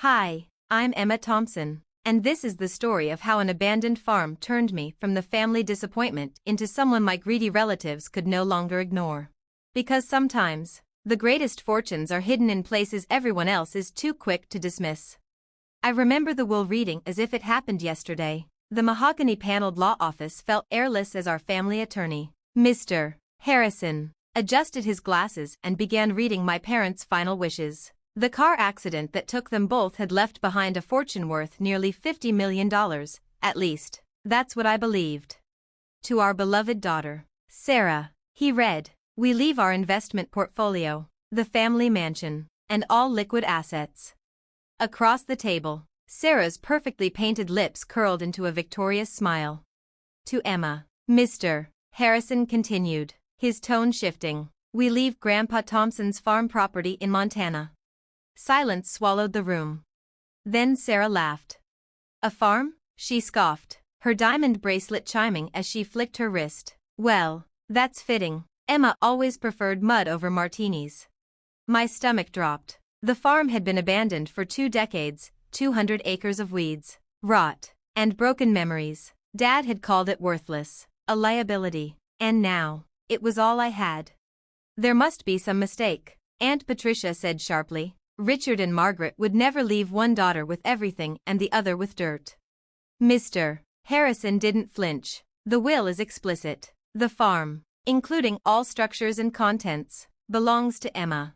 Hi, I'm Emma Thompson, and this is the story of how an abandoned farm turned me from the family disappointment into someone my greedy relatives could no longer ignore. Because sometimes, the greatest fortunes are hidden in places everyone else is too quick to dismiss. I remember the will reading as if it happened yesterday. The mahogany-paneled law office felt airless as our family attorney, Mr. Harrison, adjusted his glasses and began reading my parents' final wishes. The car accident that took them both had left behind a fortune worth nearly $50 million, at least, that's what I believed. To our beloved daughter, Sarah, he read, "We leave our investment portfolio, the family mansion, and all liquid assets." Across the table, Sarah's perfectly painted lips curled into a victorious smile. To Emma, Mr. Harrison continued, his tone shifting, "We leave Grandpa Thompson's farm property in Montana." Silence swallowed the room. Then Sarah laughed. "A farm?" she scoffed, her diamond bracelet chiming as she flicked her wrist. "Well, that's fitting. Emma always preferred mud over martinis." My stomach dropped. The farm had been abandoned for 2 decades, 200 acres of weeds, rot, and broken memories. Dad had called it worthless, a liability, and now, it was all I had. "There must be some mistake," Aunt Patricia said sharply. "Richard and Margaret would never leave one daughter with everything and the other with dirt." Mr. Harrison didn't flinch. "The will is explicit. The farm, including all structures and contents, belongs to Emma."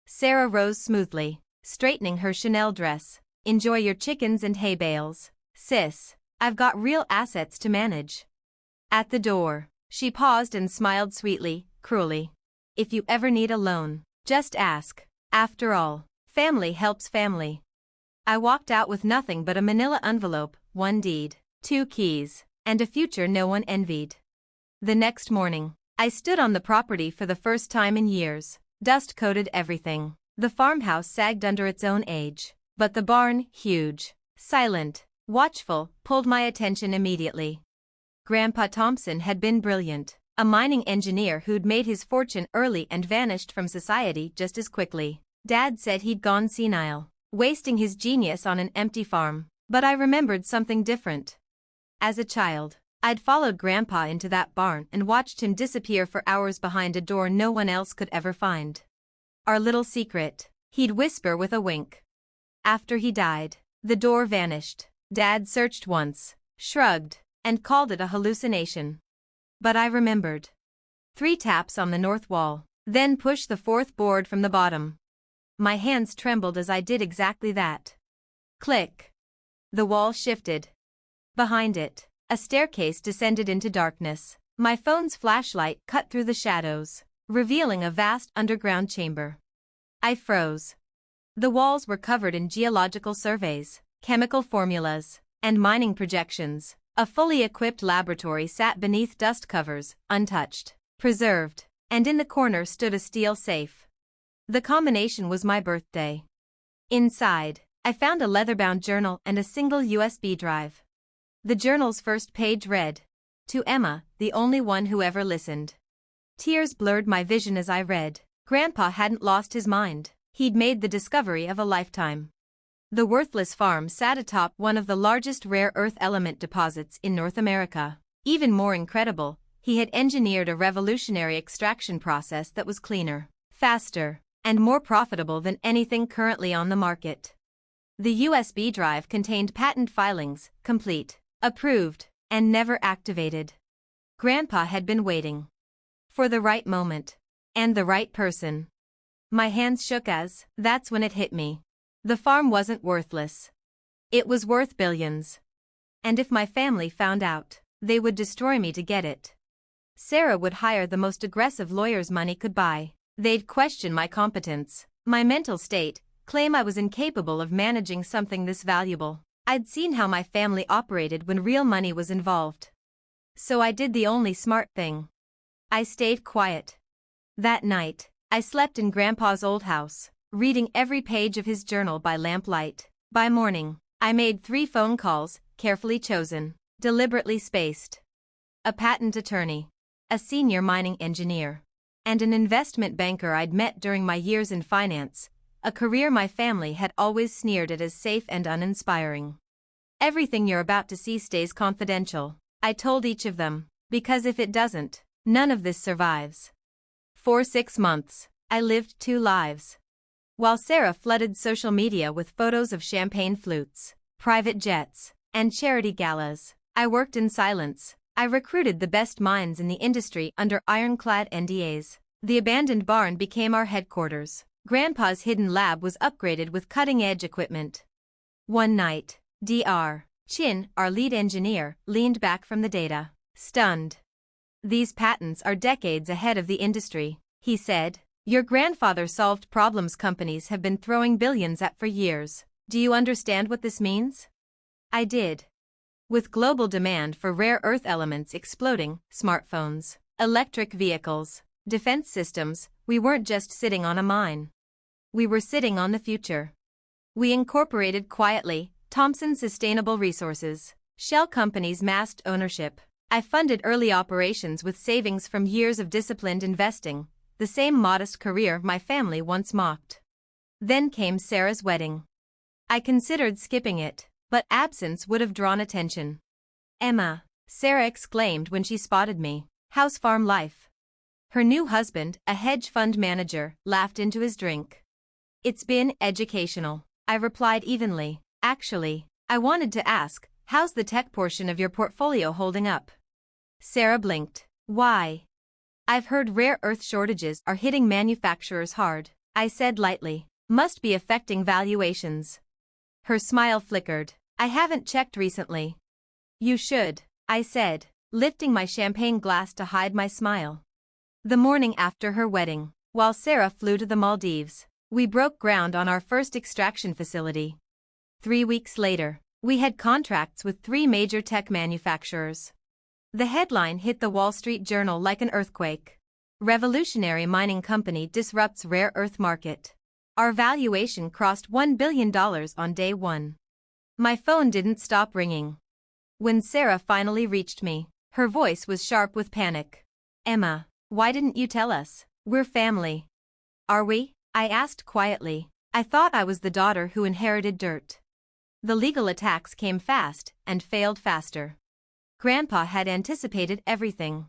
Sarah rose smoothly, straightening her Chanel dress. "Enjoy your chickens and hay bales, sis. I've got real assets to manage." At the door, she paused and smiled sweetly, cruelly. "If you ever need a loan, just ask. After all, family helps family." I walked out with nothing but a manila envelope, 1 deed, 2 keys, and a future no one envied. The next morning, I stood on the property for the first time in years. Dust coated everything. The farmhouse sagged under its own age, but the barn, huge, silent, watchful, pulled my attention immediately. Grandpa Thompson had been brilliant, a mining engineer who'd made his fortune early and vanished from society just as quickly. Dad said he'd gone senile, wasting his genius on an empty farm, but I remembered something different. As a child, I'd followed Grandpa into that barn and watched him disappear for hours behind a door no one else could ever find. "Our little secret," he'd whisper with a wink. After he died, the door vanished. Dad searched once, shrugged, and called it a hallucination. But I remembered. 3 taps on the north wall, then push the 4th board from the bottom. My hands trembled as I did exactly that. Click. The wall shifted. Behind it, a staircase descended into darkness. My phone's flashlight cut through the shadows, revealing a vast underground chamber. I froze. The walls were covered in geological surveys, chemical formulas, and mining projections. A fully equipped laboratory sat beneath dust covers, untouched, preserved, and in the corner stood a steel safe. The combination was my birthday. Inside, I found a leather-bound journal and a single USB drive. The journal's first page read, "To Emma, the only one who ever listened." Tears blurred my vision as I read. Grandpa hadn't lost his mind. He'd made the discovery of a lifetime. The worthless farm sat atop one of the largest rare earth element deposits in North America. Even more incredible, he had engineered a revolutionary extraction process that was cleaner, faster, and more profitable than anything currently on the market. The USB drive contained patent filings, complete, approved, and never activated. Grandpa had been waiting. For the right moment. And the right person. My hands shook as, that's when it hit me. The farm wasn't worthless. It was worth billions. And if my family found out, they would destroy me to get it. Sarah would hire the most aggressive lawyers money could buy. They'd question my competence, my mental state, claim I was incapable of managing something this valuable. I'd seen how my family operated when real money was involved. So I did the only smart thing. I stayed quiet. That night, I slept in Grandpa's old house, reading every page of his journal by lamplight. By morning, I made 3 phone calls, carefully chosen, deliberately spaced. A patent attorney, a senior mining engineer, and an investment banker I'd met during my years in finance, a career my family had always sneered at as safe and uninspiring. Everything you're about to see stays confidential, I told each of them, because if it doesn't, none of this survives. For 6 months, I lived 2 lives. While Sarah flooded social media with photos of champagne flutes, private jets, and charity galas, I worked in silence. I recruited the best minds in the industry under ironclad NDAs. The abandoned barn became our headquarters. Grandpa's hidden lab was upgraded with cutting-edge equipment. One night, Dr. Chin, our lead engineer, leaned back from the data, stunned. "These patents are decades ahead of the industry," he said. "Your grandfather solved problems companies have been throwing billions at for years. Do you understand what this means?" I did. With global demand for rare earth elements exploding, smartphones, electric vehicles, defense systems, we weren't just sitting on a mine. We were sitting on the future. We incorporated quietly, Thompson Sustainable Resources, shell companies masked ownership. I funded early operations with savings from years of disciplined investing, the same modest career my family once mocked. Then came Sarah's wedding. I considered skipping it, but absence would have drawn attention. "Emma," Sarah exclaimed when she spotted me, "how's farm life?" Her new husband, a hedge fund manager, laughed into his drink. "It's been educational," I replied evenly. "Actually, I wanted to ask, how's the tech portion of your portfolio holding up?" Sarah blinked. "Why?" "I've heard rare earth shortages are hitting manufacturers hard," I said lightly. "Must be affecting valuations." Her smile flickered. "I haven't checked recently." "You should," I said, lifting my champagne glass to hide my smile. The morning after her wedding, while Sarah flew to the Maldives, we broke ground on our first extraction facility. 3 weeks later, we had contracts with 3 major tech manufacturers. The headline hit the Wall Street Journal like an earthquake. "Revolutionary mining company disrupts rare earth market." Our valuation crossed $1 billion on day 1. My phone didn't stop ringing. When Sarah finally reached me, her voice was sharp with panic. "Emma, why didn't you tell us? We're family." "Are we?" I asked quietly. I thought I was the daughter who inherited dirt. The legal attacks came fast and failed faster. Grandpa had anticipated everything.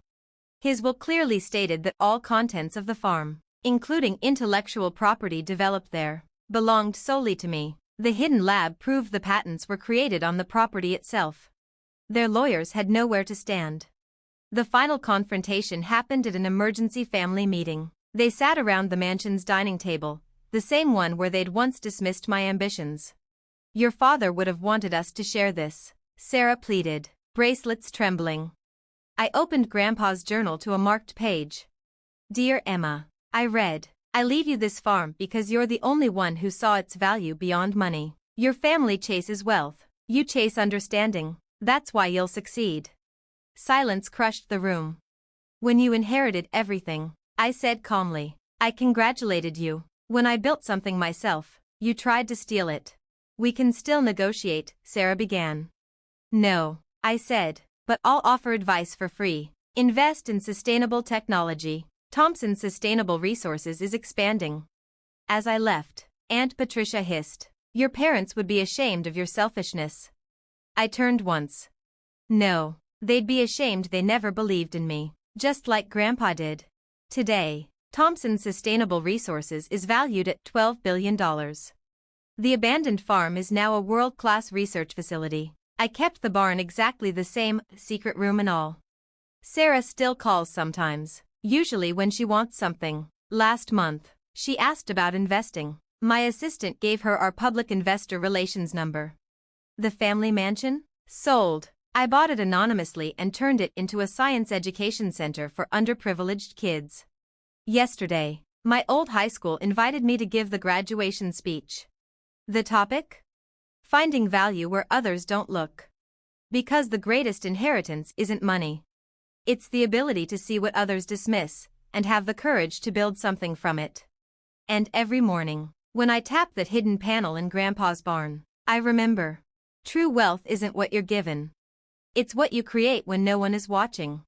His will clearly stated that all contents of the farm, including intellectual property developed there, belonged solely to me. The hidden lab proved the patents were created on the property itself. Their lawyers had nowhere to stand. The final confrontation happened at an emergency family meeting. They sat around the mansion's dining table, the same one where they'd once dismissed my ambitions. "Your father would have wanted us to share this," Sarah pleaded, bracelets trembling. I opened Grandpa's journal to a marked page. "Dear Emma," I read, "I leave you this farm because you're the only one who saw its value beyond money. Your family chases wealth, you chase understanding. That's why you'll succeed." Silence crushed the room. "When you inherited everything," I said calmly, "I congratulated you. When I built something myself, you tried to steal it." "We can still negotiate," Sarah began. "No," I said, "but I'll offer advice for free. Invest in sustainable technology. Thompson Sustainable Resources is expanding." As I left, Aunt Patricia hissed, "Your parents would be ashamed of your selfishness." I turned once. No, they'd be ashamed they never believed in me, just like Grandpa did. Today, Thompson Sustainable Resources is valued at $12 billion. The abandoned farm is now a world-class research facility. I kept the barn exactly the same, secret room and all. Sarah still calls sometimes, usually when she wants something. Last month, she asked about investing. My assistant gave her our public investor relations number. The family mansion? Sold. I bought it anonymously and turned it into a science education center for underprivileged kids. Yesterday, my old high school invited me to give the graduation speech. The topic? Finding value where others don't look. Because the greatest inheritance isn't money. It's the ability to see what others dismiss, and have the courage to build something from it. And every morning, when I tap that hidden panel in Grandpa's barn, I remember. True wealth isn't what you're given. It's what you create when no one is watching.